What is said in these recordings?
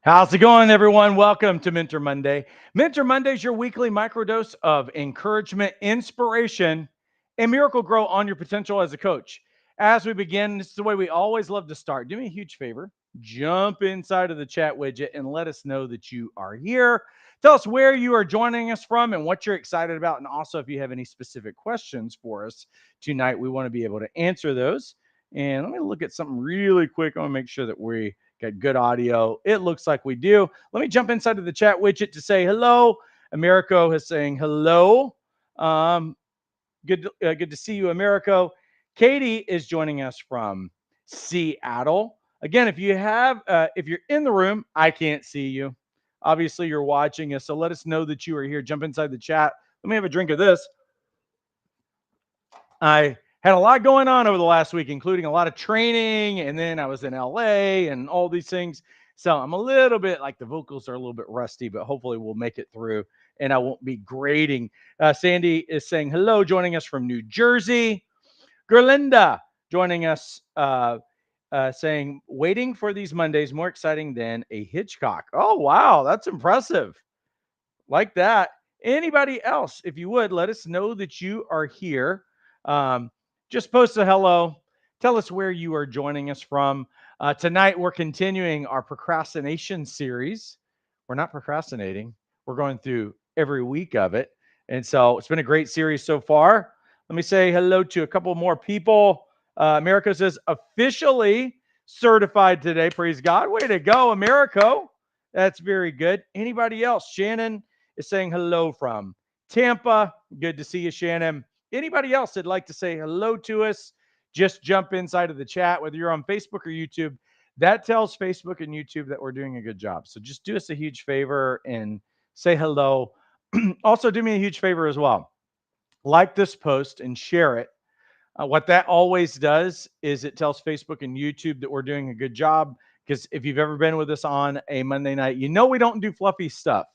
How's it going, everyone? Welcome to Mentor Monday. Mentor Monday is your weekly microdose of encouragement, inspiration, and miracle grow on your potential as a coach. As we begin, this is the way we always love to start. Do me a huge favor. Jump inside of the chat widget and let us know that you are here. Tell us where you are joining us from and what you're excited about. And also, if you have any specific questions for us tonight, we want to be able to answer those. And let me look at something really quick. I want to make sure that we got good audio. It looks like we do. Let me jump inside of the chat widget to say hello. Americo is saying hello. Um, good to see you, Americo. Katie is joining us from Seattle. Again, if you're in the room, I can't see you. Obviously, you're watching us, so let us know that you are here. Jump inside the chat. Let me have a drink of this. I had a lot going on over the last week, including a lot of training, and then I was in LA and all these things. So I'm a little bit like the vocals are a little bit rusty, but hopefully we'll make it through and I won't be grading. Sandy is saying hello, joining us from New Jersey. Gerlinda joining us, saying waiting for these Mondays more exciting than a Hitchcock. Oh, wow. That's impressive. Like that. Anybody else, if you would, let us know that you are here. Um, just post a hello. Tell us where you are joining us from. Tonight, we're continuing our procrastination series. We're not procrastinating, we're going through every week of it. And so it's been a great series so far. Let me say hello to a couple more people. Americo says, officially certified today. Praise God. Way to go, Americo. That's very good. Anybody else? Shannon is saying hello from Tampa. Good to see you, Shannon. Anybody else that'd like to say hello to us, just jump inside of the chat, whether you're on Facebook or YouTube. That tells Facebook and YouTube that we're doing a good job. So just do us a huge favor and say hello. Also, do me a huge favor as well. Like this post and share it. What that always does is it tells Facebook and YouTube that we're doing a good job. Because if you've ever been with us on a Monday night, you know we don't do fluffy stuff.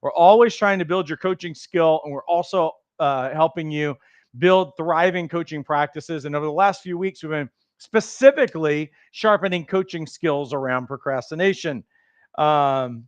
We're always trying to build your coaching skill, and we're also helping you build thriving coaching practices. And over the last few weeks, we've been specifically sharpening coaching skills around procrastination. Um,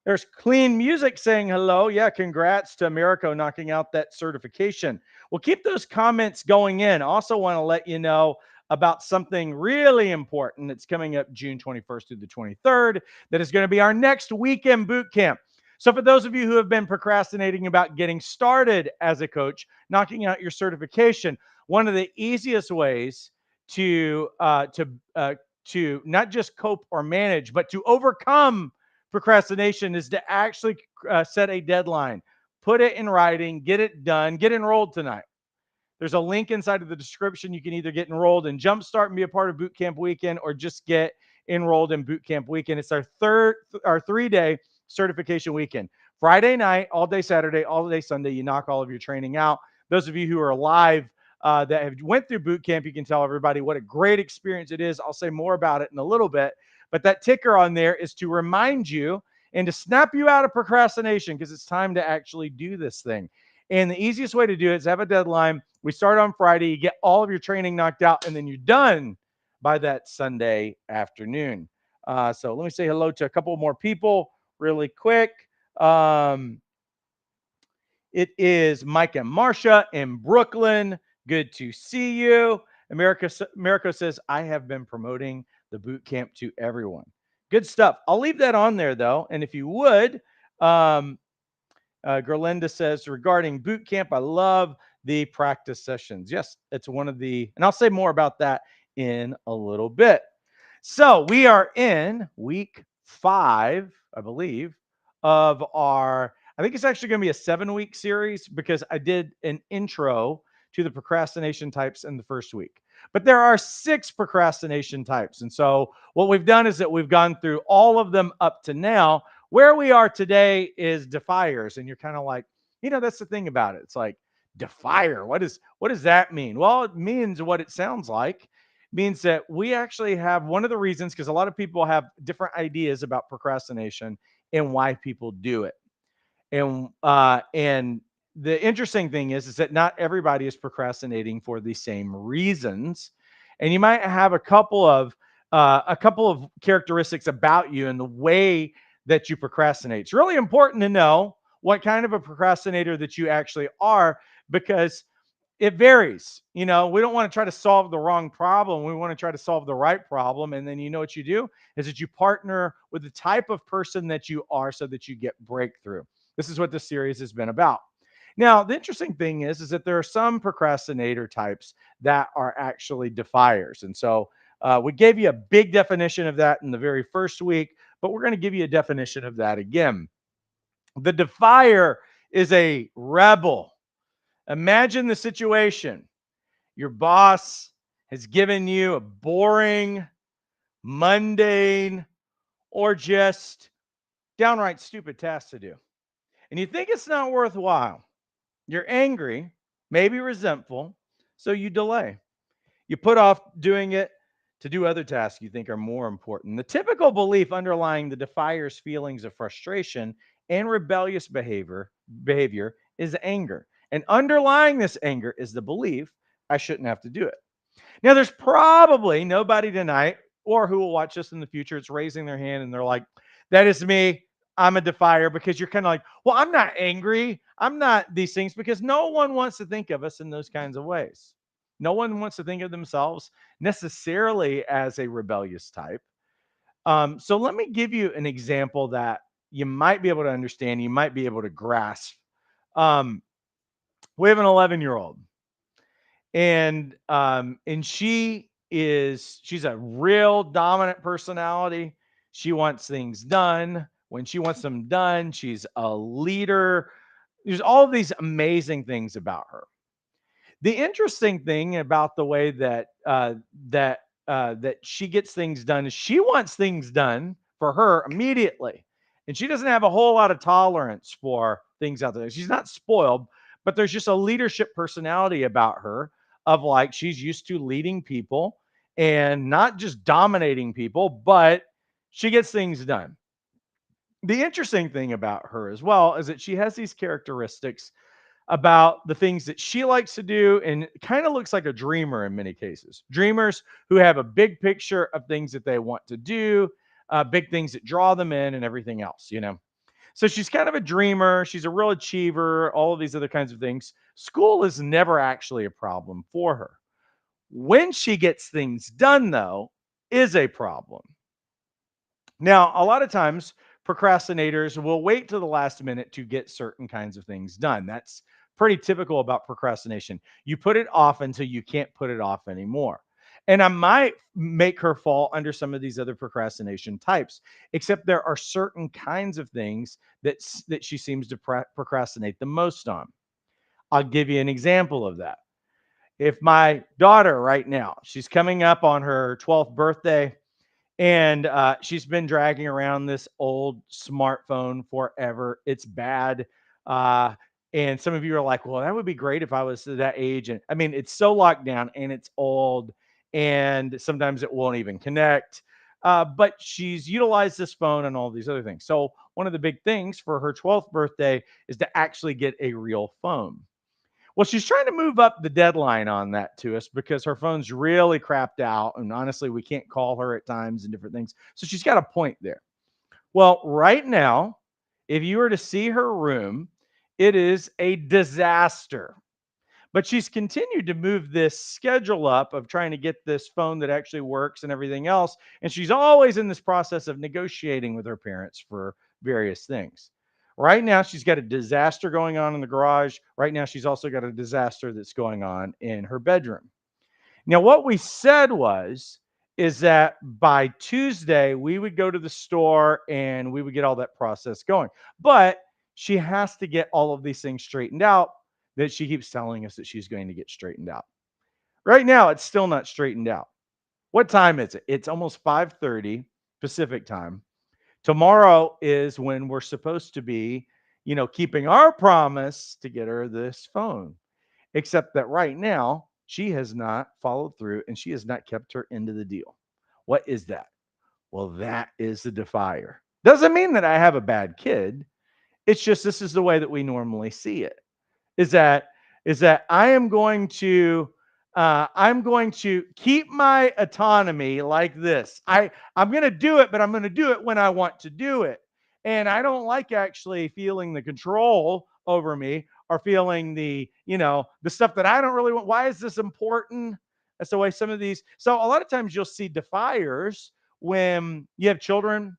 there's Clean Music saying hello. Yeah, congrats to Americo knocking out that certification. We'll keep those comments going in. Also want to let you know about something really important that's coming up June 21st through the 23rd that is going to be our next weekend boot camp. So for those of you who have been procrastinating about getting started as a coach, knocking out your certification, one of the easiest ways to not just cope or manage, but to overcome procrastination is to actually set a deadline, put it in writing, get it done, get enrolled tonight. There's a link inside of the description. You can either get enrolled in Jumpstart and be a part of Bootcamp Weekend, or just get enrolled in Bootcamp Weekend. It's our 3-day certification weekend. Friday night, all day Saturday, all day Sunday. You knock all of your training out. Those of you who are live that have went through boot camp, you can tell everybody what a great experience it is. I'll say more about it in a little bit, but that ticker on there is to remind you and to snap you out of procrastination, because it's time to actually do this thing. And the easiest way to do it is have a deadline. We start on Friday, you get all of your training knocked out, and then you're done by that Sunday afternoon. So let me say hello to a couple more people really quick. It is Mike and Marcia in Brooklyn. Good to see you. America says, I have been promoting the boot camp to everyone. Good stuff. I'll leave that on there, though. And if you would, Gerlinda says, regarding boot camp, I love the practice sessions. Yes, it's one of the, and I'll say more about that in a little bit. So we are in week 5, I believe, of our, I think it's actually going to be a 7-week series, because I did an intro to the procrastination types in the first week. But there are 6 procrastination types. And so what we've done is that we've gone through all of them up to now. Where we are today is defiers. And you're kind of like, that's the thing about it. It's like, defier. What does that mean? Well, it means what it sounds like. Means that we actually have one of the reasons, because a lot of people have different ideas about procrastination and why people do it. And the interesting thing is that not everybody is procrastinating for the same reasons. And you might have a couple of a couple of characteristics about you and the way that you procrastinate. It's really important to know what kind of a procrastinator that you actually are, because it varies. We don't want to try to solve the wrong problem. We want to try to solve the right problem. And then what you do is that you partner with the type of person that you are so that you get breakthrough. This is what this series has been about. Now, the interesting thing is that there are some procrastinator types that are actually defiers. And so we gave you a big definition of that in the very first week, but we're going to give you a definition of that again. The defier is a rebel. Imagine the situation. Your boss has given you a boring, mundane, or just downright stupid task to do. And you think it's not worthwhile. You're angry, maybe resentful, so you delay. You put off doing it to do other tasks you think are more important. The typical belief underlying the defier's feelings of frustration and rebellious behavior is anger. And underlying this anger is the belief I shouldn't have to do it. Now, there's probably nobody tonight or who will watch this in the future. It's raising their hand and they're like, that is me. I'm a defier, because you're kind of like, well, I'm not angry. I'm not these things, because no one wants to think of us in those kinds of ways. No one wants to think of themselves necessarily as a rebellious type. So let me give you an example that you might be able to understand. You might be able to grasp. Um, we have an 11-year-old, and she's a real dominant personality. She wants things done. When she wants them done, she's a leader. There's all of these amazing things about her. The interesting thing about the way that she gets things done is she wants things done for her immediately, and she doesn't have a whole lot of tolerance for things out there. She's not spoiled, but there's just a leadership personality about her, of like, she's used to leading people and not just dominating people, but she gets things done. The interesting thing about her as well is that she has these characteristics about the things that she likes to do, and kind of looks like a dreamer in many cases. Dreamers who have a big picture of things that they want to do, big things that draw them in, and everything else. So she's kind of a dreamer. She's a real achiever, all of these other kinds of things. School is never actually a problem for her. When she gets things done, though, is a problem. Now, a lot of times, procrastinators will wait to the last minute to get certain kinds of things done. That's pretty typical about procrastination. You put it off until you can't put it off anymore. And I might make her fall under some of these other procrastination types, except there are certain kinds of things that she seems to procrastinate the most on. I'll give you an example of that. If my daughter right now, she's coming up on her 12th birthday, and she's been dragging around this old smartphone forever. It's bad. Uh, and some of you are like, well, that would be great if I was that age. And I mean, it's so locked down and it's old, and sometimes it won't even connect. But she's utilized this phone and all these other things. So, one of the big things for her 12th birthday is to actually get a real phone. Well, she's trying to move up the deadline on that to us because her phone's really crapped out. And honestly, we can't call her at times and different things. So she's got a point there. Well, right now, if you were to see her room, it is a disaster. But she's continued to move this schedule up of trying to get this phone that actually works and everything else. And she's always in this process of negotiating with her parents for various things. Right now, she's got a disaster going on in the garage. Right now, she's also got a disaster that's going on in her bedroom. Now, what we said is that by Tuesday, we would go to the store and we would get all that process going. But she has to get all of these things straightened out that she keeps telling us that she's going to get straightened out. Right now, it's still not straightened out. What time is it? It's almost 5:30 Pacific time. Tomorrow is when we're supposed to be, keeping our promise to get her this phone. Except that right now, she has not followed through and she has not kept her end of the deal. What is that? Well, that is the defier. Doesn't mean that I have a bad kid. It's just this is the way that we normally see it. Is that is that I am going to I'm going to keep my autonomy like this. I'm going to do it, but I'm going to do it when I want to do it. And I don't like actually feeling the control over me or feeling the stuff that I don't really want. Why is this important? That's the way some of these. So a lot of times you'll see defiers when you have children,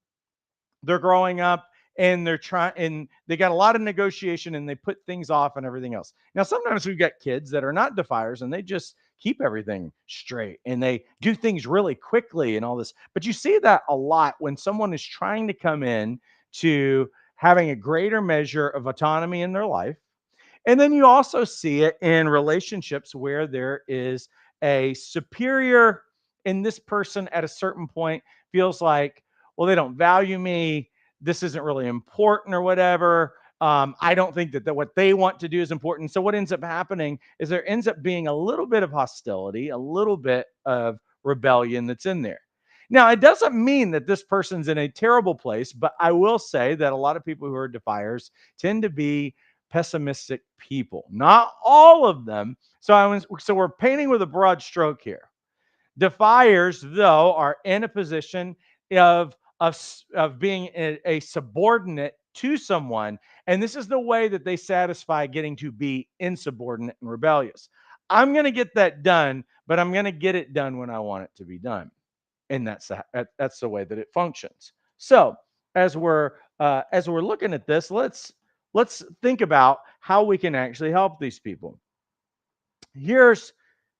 they're growing up and they're trying and they got a lot of negotiation and they put things off and everything else. Now, sometimes we've got kids that are not defiers and they just keep everything straight and they do things really quickly and all this. But you see that a lot when someone is trying to come in to having a greater measure of autonomy in their life. And then you also see it in relationships where there is a superior, and this person at a certain point feels like, well, they don't value me. This isn't really important or whatever. I don't think that what they want to do is important. So what ends up happening is there ends up being a little bit of hostility, a little bit of rebellion that's in there. Now, it doesn't mean that this person's in a terrible place, but I will say that a lot of people who are defiers tend to be pessimistic people. Not all of them. So we're painting with a broad stroke here. Defiers, though, are in a position of being a subordinate to someone, and this is the way that they satisfy getting to be insubordinate and rebellious. I'm going to get that done, but I'm going to get it done when I want it to be done, and that's the way that it functions. So as we're looking at this, let's think about how we can actually help these people. Here's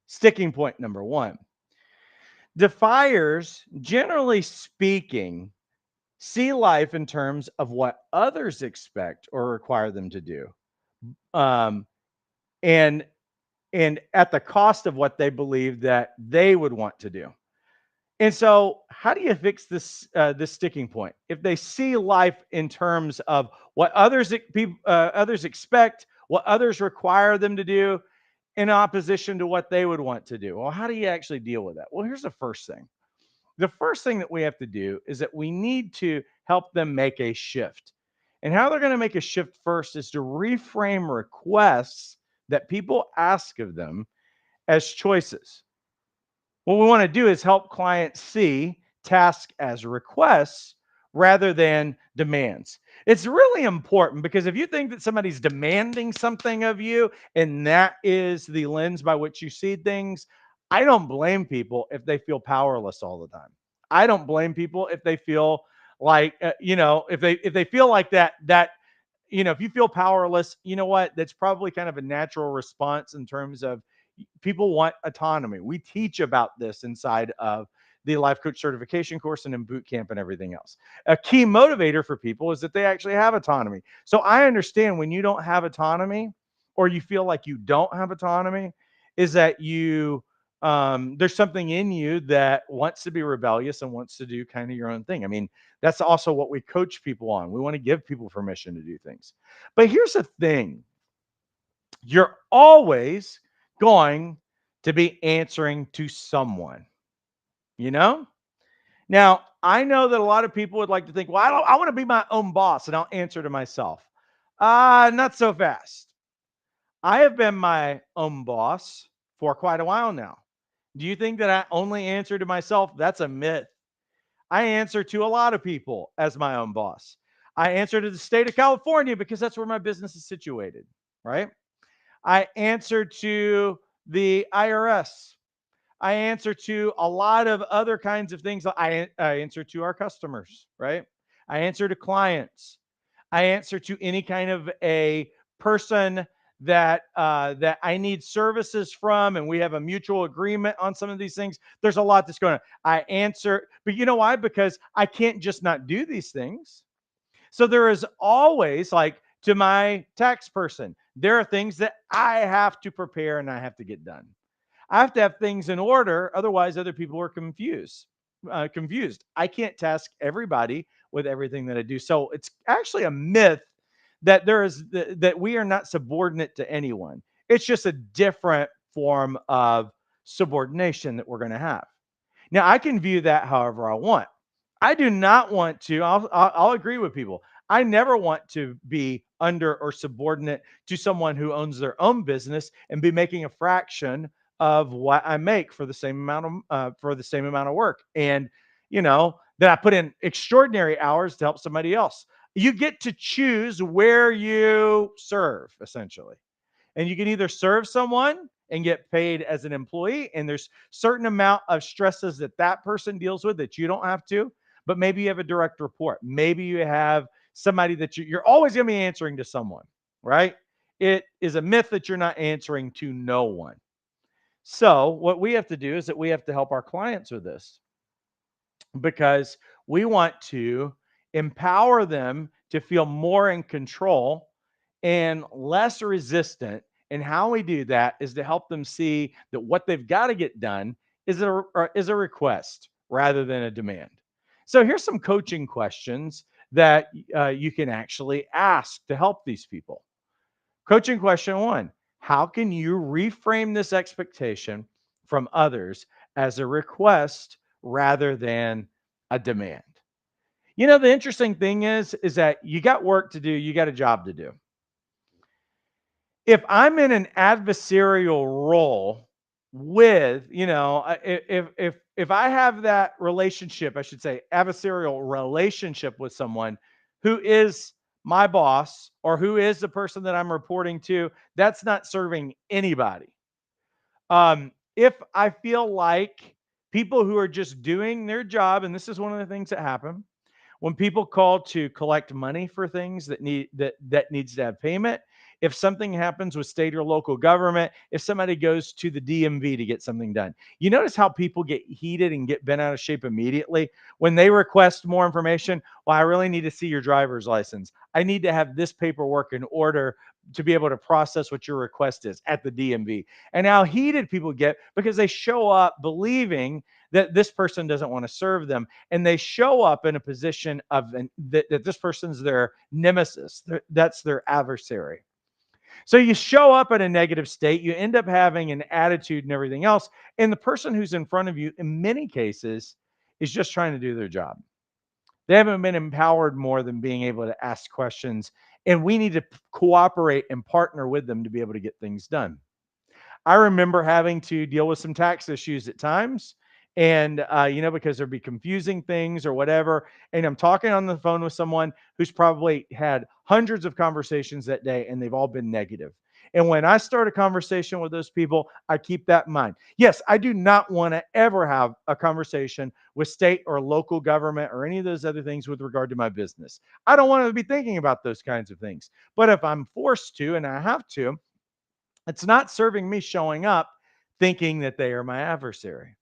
sticking point number one. Defiers, generally speaking, see life in terms of what others expect or require them to do, um, and and at the cost of what they believe that they would want to do. And so, how do you fix this sticking point? If they see life in terms of what others expect, what others require them to do, in opposition to what they would want to do, well, how do you actually deal with that? Well, here's the first thing. The first thing that we have to do is that we need to help them make a shift. And how they're going to make a shift first is to reframe requests that people ask of them as choices. What we want to do is help clients see tasks as requests rather than demands. It's really important because if you think that somebody's demanding something of you and that is the lens by which you see things, I don't blame people if they feel powerless all the time. I don't blame people if they feel like if they feel like that if you feel powerless, you know what? That's probably kind of a natural response in terms of people want autonomy. We teach about this inside of the life coach certification course and in boot camp and everything else. A key motivator for people is that they actually have autonomy. So I understand when you don't have autonomy or you feel like you don't have autonomy, is that there's something in you that wants to be rebellious and wants to do kind of your own thing. I mean, that's also what we coach people on. We want to give people permission to do things. But here's the thing. You're always going to be answering to someone, you know? Now, I know that a lot of people would like to think, well, I want to be my own boss and I'll answer to myself. Not so fast. I have been my own boss for quite a while now. Do you think that I only answer to myself? That's a myth. I answer to a lot of people as my own boss. I answer to the state of California because that's where my business is situated, right? I answer to the IRS. I answer to a lot of other kinds of things. I answer to our customers, right? I answer to clients. I answer to any kind of a person that I need services from, and we have a mutual agreement on some of these things. There's a lot that's going on. I answer, but you know why? Because I can't just not do these things. So there is always, like, to my tax person, there are things that I have to prepare and I have to get done. I have to have things in order, otherwise other people are confused. I can't task everybody with everything that I do. So it's actually a myth that that we are not subordinate to anyone. It's just a different form of subordination that we're going to have. Now, I can view that however I want. I do not want to. I'll agree with people. I never want to be under or subordinate to someone who owns their own business and be making a fraction of what I make for the same amount of work. And that I put in extraordinary hours to help somebody else. You get to choose where you serve, essentially. And you can either serve someone and get paid as an employee, and there's certain amount of stresses that that person deals with that you don't have to, but maybe you have a direct report. Maybe you have somebody that you're always going to be answering to someone, right? It is a myth that you're not answering to no one. So what we have to do is that we have to help our clients with this, because we want to empower them to feel more in control and less resistant. And how we do that is to help them see that what they've got to get done is a request rather than a demand. So here's some coaching questions that you can actually ask to help these people. Coaching question one: how can you reframe this expectation from others as a request rather than a demand? The interesting thing is that you got work to do, you got a job to do. If I'm in an adversarial role with, if I have that relationship, I should say adversarial relationship with someone who is my boss or who is the person that I'm reporting to, that's not serving anybody. If I feel like people who are just doing their job, and this is one of the things that happen, when people call to collect money for things that needs to have payment, if something happens with state or local government, if somebody goes to the DMV to get something done, you notice how people get heated and get bent out of shape immediately when they request more information. Well, I really need to see your driver's license. I need to have this paperwork in order to be able to process what your request is at the DMV. And how heated people get because they show up believing that this person doesn't want to serve them, and they show up in a position of that this person's their nemesis. That's their adversary. So you show up in a negative state, you end up having an attitude and everything else, and the person who's in front of you in many cases is just trying to do their job. They haven't been empowered more than being able to ask questions, and we need to cooperate and partner with them to be able to get things done. I remember having to deal with some tax issues at times. And, because there'd be confusing things or whatever. And I'm talking on the phone with someone who's probably had hundreds of conversations that day, and they've all been negative. And when I start a conversation with those people, I keep that in mind. Yes, I do not want to ever have a conversation with state or local government or any of those other things with regard to my business. I don't want to be thinking about those kinds of things. But if I'm forced to and I have to, it's not serving me showing up thinking that they are my adversary.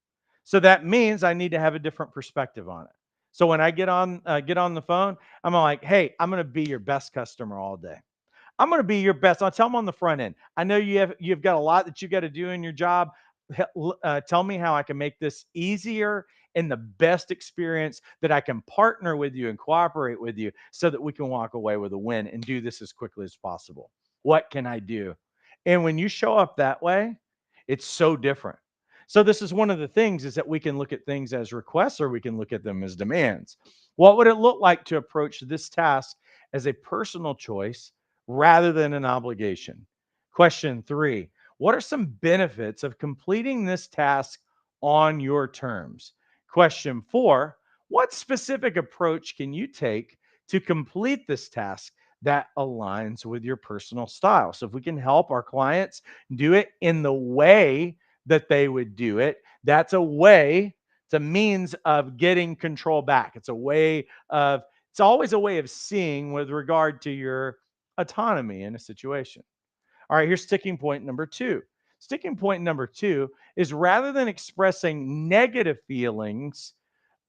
So that means I need to have a different perspective on it. So when I get on the phone, I'm like, hey, I'm going to be your best customer all day. I'm going to be your best. I'll tell them on the front end. I know you've got a lot that you got to do in your job. Tell me how I can make this easier and the best experience that I can partner with you and cooperate with you so that we can walk away with a win and do this as quickly as possible. What can I do? And when you show up that way, it's so different. So this is one of the things is that we can look at things as requests or we can look at them as demands. What would it look like to approach this task as a personal choice rather than an obligation? Question three: what are some benefits of completing this task on your terms? Question four: what specific approach can you take to complete this task that aligns with your personal style? So if we can help our clients do it in the way that they would do it, that's a way, it's a means of getting control back. It's always a way of seeing with regard to your autonomy in a situation. All right, here's sticking point number two. Sticking point number two is rather than expressing negative feelings,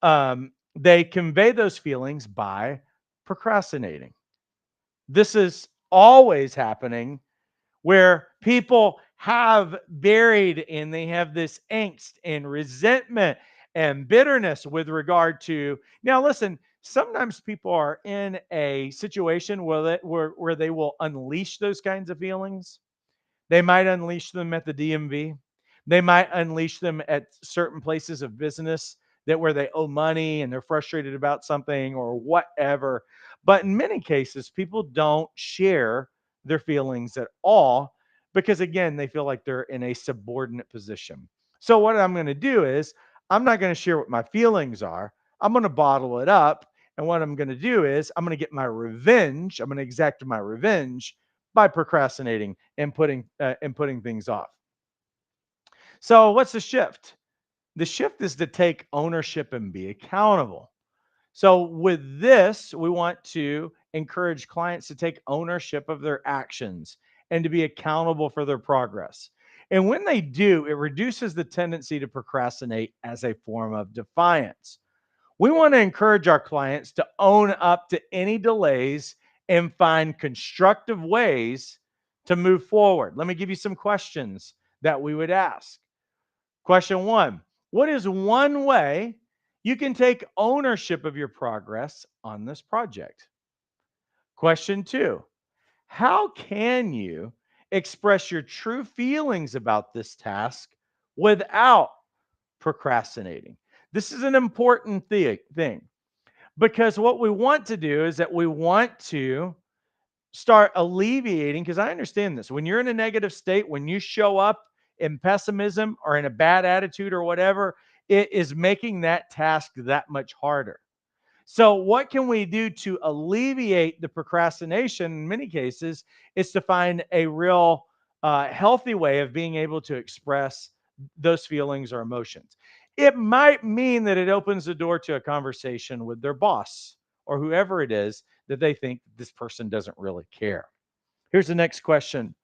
they convey those feelings by procrastinating. This is always happening where people have buried and they have this angst and resentment and bitterness with regard to. Now listen, sometimes people are in a situation where they will unleash those kinds of feelings. They might unleash them at the DMV. They might unleash them at certain places of business that where they owe money and they're frustrated about something or whatever. But in many cases, people don't share their feelings at all because again, they feel like they're in a subordinate position. So what I'm going to do is I'm not going to share what my feelings are. I'm going to bottle it up. And what I'm going to do is I'm going to get my revenge. I'm going to exact my revenge by procrastinating and putting things off. So what's the shift? The shift is to take ownership and be accountable. So, with this, we want to encourage clients to take ownership of their actions and to be accountable for their progress. And when they do, it reduces the tendency to procrastinate as a form of defiance. We want to encourage our clients to own up to any delays and find constructive ways to move forward. Let me give you some questions that we would ask. Question one: what is one way you can take ownership of your progress on this project? Question two: how can you express your true feelings about this task without procrastinating? This is an important thing because what we want to do is that we want to start alleviating, because I understand this. When you're in a negative state, when you show up in pessimism or in a bad attitude or whatever, it is making that task that much harder. So, what can we do to alleviate the procrastination? In many cases, is to find a real healthy way of being able to express those feelings or emotions. It might mean that it opens the door to a conversation with their boss or whoever it is that they think this person doesn't really care. Here's the next question: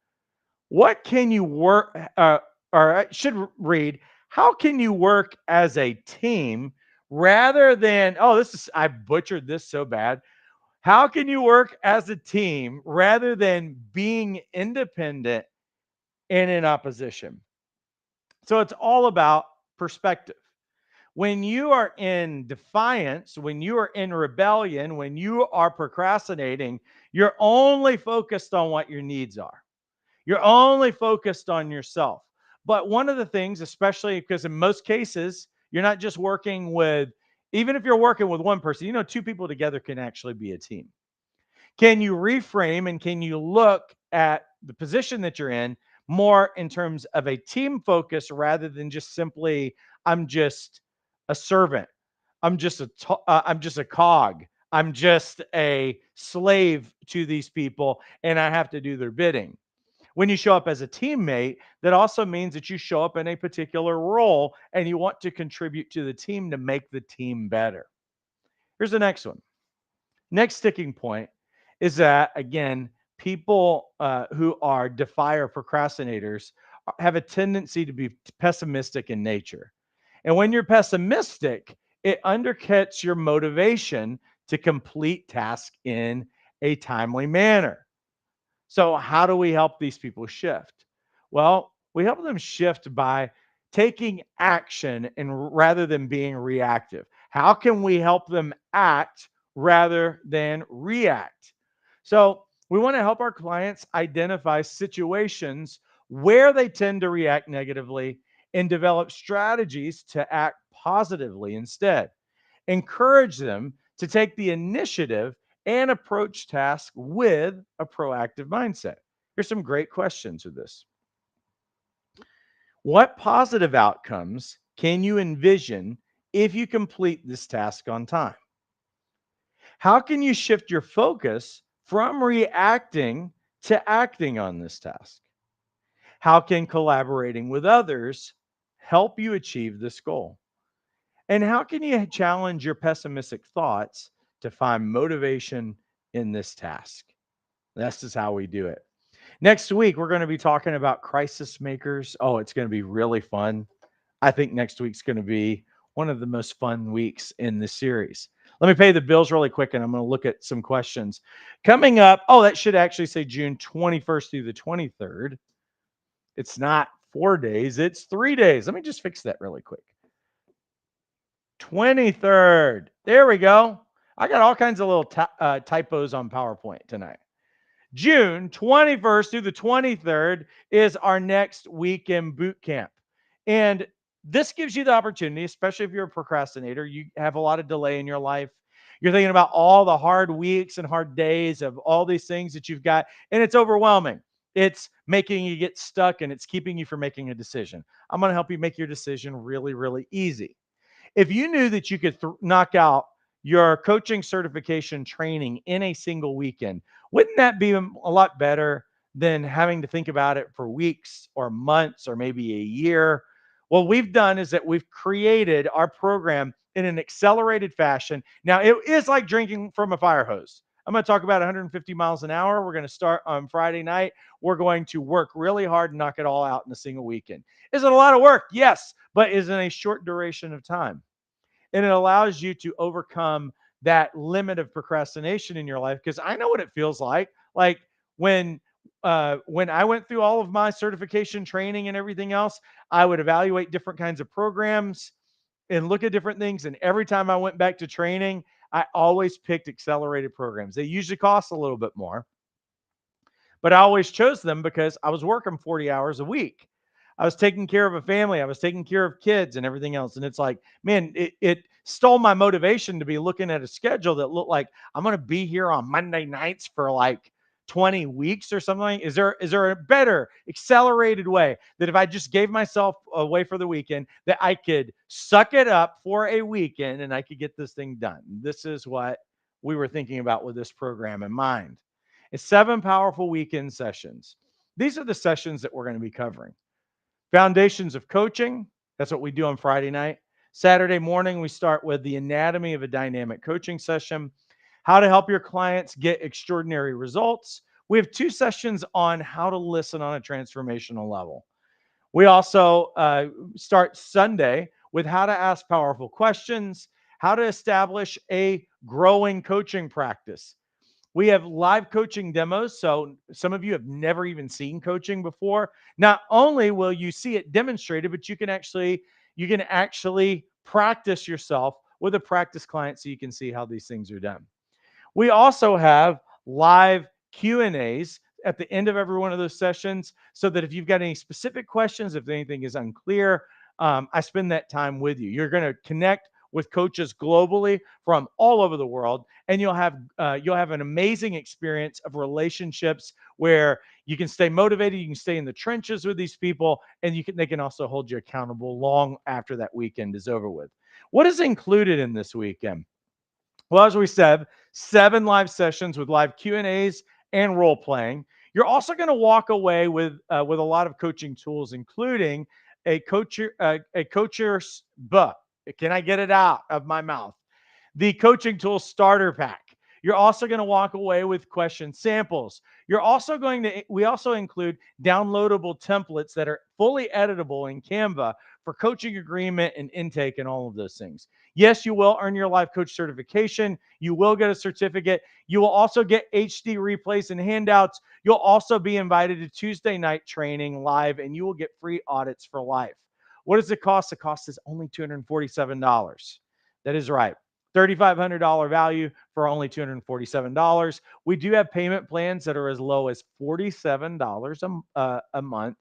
what can you work, or I should read, how can you work as a team rather than, oh, this is, I butchered this so bad. How can you work as a team rather than being independent and in opposition? So it's all about perspective. When you are in defiance, when you are in rebellion, when you are procrastinating, you're only focused on what your needs are. You're only focused on yourself. But one of the things, especially because in most cases, you're not just working with, even if you're working with one person, two people together can actually be a team. Can you reframe and can you look at the position that you're in more in terms of a team focus rather than just simply, I'm just a servant. I'm just a cog. I'm just a slave to these people and I have to do their bidding. When you show up as a teammate, that also means that you show up in a particular role and you want to contribute to the team to make the team better. Here's the next one. Next sticking point is that, again, people who are defier procrastinators have a tendency to be pessimistic in nature. And when you're pessimistic, it undercuts your motivation to complete tasks in a timely manner. So, how do we help these people shift? Well, we help them shift by taking action and rather than being reactive. How can we help them act rather than react? So, we want to help our clients identify situations where they tend to react negatively and develop strategies to act positively instead. Encourage them to take the initiative and approach tasks with a proactive mindset. Here's some great questions with this. What positive outcomes can you envision if you complete this task on time? How can you shift your focus from reacting to acting on this task? How can collaborating with others help you achieve this goal? And how can you challenge your pessimistic thoughts to find motivation in this task? This is how we do it. Next week, we're going to be talking about crisis makers. Oh, it's going to be really fun. I think next week's going to be one of the most fun weeks in this series. Let me pay the bills really quick, and I'm going to look at some questions. Coming up, oh, that should actually say June 21st through the 23rd. It's not 4 days, it's 3 days. Let me just fix that really quick. 23rd. There we go. I got all kinds of little typos on PowerPoint tonight. June 21st through the 23rd is our next weekend boot camp. And this gives you the opportunity, especially if you're a procrastinator, you have a lot of delay in your life. You're thinking about all the hard weeks and hard days of all these things that you've got, and it's overwhelming. it's making you get stuck and it's keeping you from making a decision. I'm going to help you make your decision really, really easy. If you knew that you could knock out your coaching certification training in a single weekend, wouldn't that be a lot better than having to think about it for weeks or months or maybe a year? What we've done is that we've created our program in an accelerated fashion. Now, it is like drinking from a fire hose. I'm going to talk about 150 miles an hour. We're going to start on Friday night. We're going to work really hard and knock it all out in a single weekend. Is it a lot of work? Yes, but is in a short duration of time. And it allows you to overcome that limit of procrastination in your life. Because I know what it feels like. Like when I went through all of my certification training and everything else, I would evaluate different kinds of programs and look at different things. And every time I went back to training, I always picked accelerated programs. They usually cost a little bit more, but I always chose them because I was working 40 hours a week. I was taking care of a family. I was taking care of kids and everything else. And it's like, man, it stole my motivation to be looking at a schedule that looked like I'm going to be here on Monday nights for like 20 weeks or something. Is there a better accelerated way that if I just gave myself away for the weekend that I could suck it up for a weekend and I could get this thing done? This is what we were thinking about with this program in mind. It's 7 powerful weekend sessions. These are the sessions that we're going to be covering. Foundations of coaching. That's what we do on Friday night. Saturday morning, we start with the anatomy of a dynamic coaching session, how to help your clients get extraordinary results. We have 2 sessions on how to listen on a transformational level. We also start Sunday with how to ask powerful questions, how to establish a growing coaching practice. We have live coaching demos. So some of you have never even seen coaching before. Not only will you see it demonstrated, but you can actually practice yourself with a practice client so you can see how these things are done. We also have live Q&As at the end of every one of those sessions so that if you've got any specific questions, if anything is unclear, I spend that time with you. You're going to connect with coaches globally from all over the world, and you'll have an amazing experience of relationships where you can stay motivated, you can stay in the trenches with these people, and they can also hold you accountable long after that weekend is over with. What is included in this weekend? Well, as we said, 7 live sessions with live Q&As and role playing. You're also going to walk away with a lot of coaching tools, including a coacher's book. Can I get it out of my mouth? The coaching tool starter pack. You're also going to walk away with question samples. We also include downloadable templates that are fully editable in Canva for coaching agreement and intake and all of those things. Yes, you will earn your life coach certification. You will get a certificate. You will also get HD replays and handouts. You'll also be invited to Tuesday night training live, and you will get free audits for life. What does it cost? The cost is only $247. That is right. $3,500 value for only $247. We do have payment plans that are as low as $47 a month.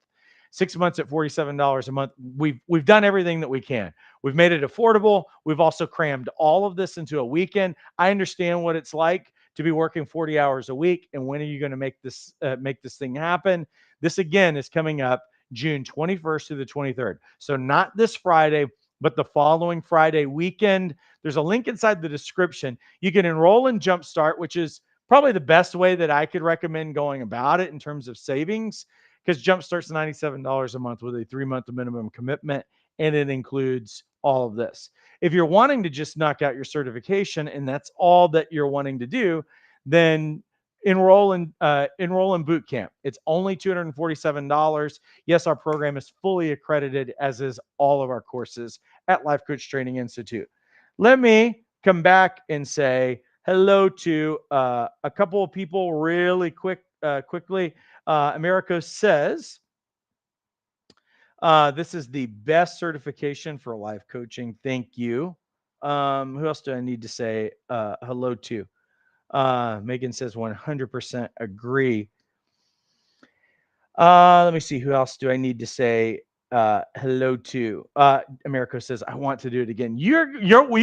6 months at $47 a month. We've done everything that we can. We've made it affordable. We've also crammed all of this into a weekend. I understand what it's like to be working 40 hours a week. And when are you going to make this thing happen? This again is coming up June 21st through the 23rd. So not this Friday, but the following Friday weekend. There's a link inside the description. You can enroll in Jumpstart, which is probably the best way that I could recommend going about it in terms of savings, because Jumpstart's $97 a month with a 3-month minimum commitment, and it includes all of this. If you're wanting to just knock out your certification and that's all that you're wanting to do, then enroll in Bootcamp. It's only $247. Yes, our program is fully accredited, as is all of our courses at Life Coach Training Institute. Let me come back and say hello to a couple of people really quickly. Americo says, this is the best certification for life coaching. Thank you. Who else do I need to say hello to? Megan says 100% agree. Let me see. Who else do I need to say hello to? Americo says, I want to do it again. You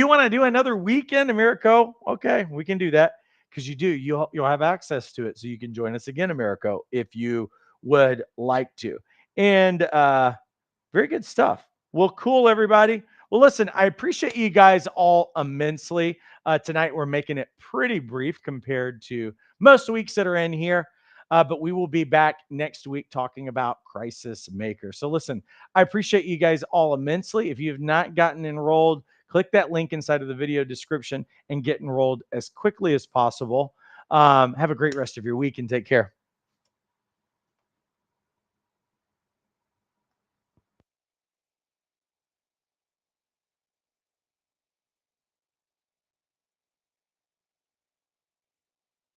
want to do another weekend, Americo? Okay, we can do that because you'll have access to it. So you can join us again, Americo, if you would like to. And very good stuff. Well, cool, everybody. Well, listen, I appreciate you guys all immensely. Tonight, we're making it pretty brief compared to most weeks that are in here. But we will be back next week talking about Crisis Maker. So, listen, I appreciate you guys all immensely. If you have not gotten enrolled, click that link inside of the video description and get enrolled as quickly as possible. Have a great rest of your week and take care.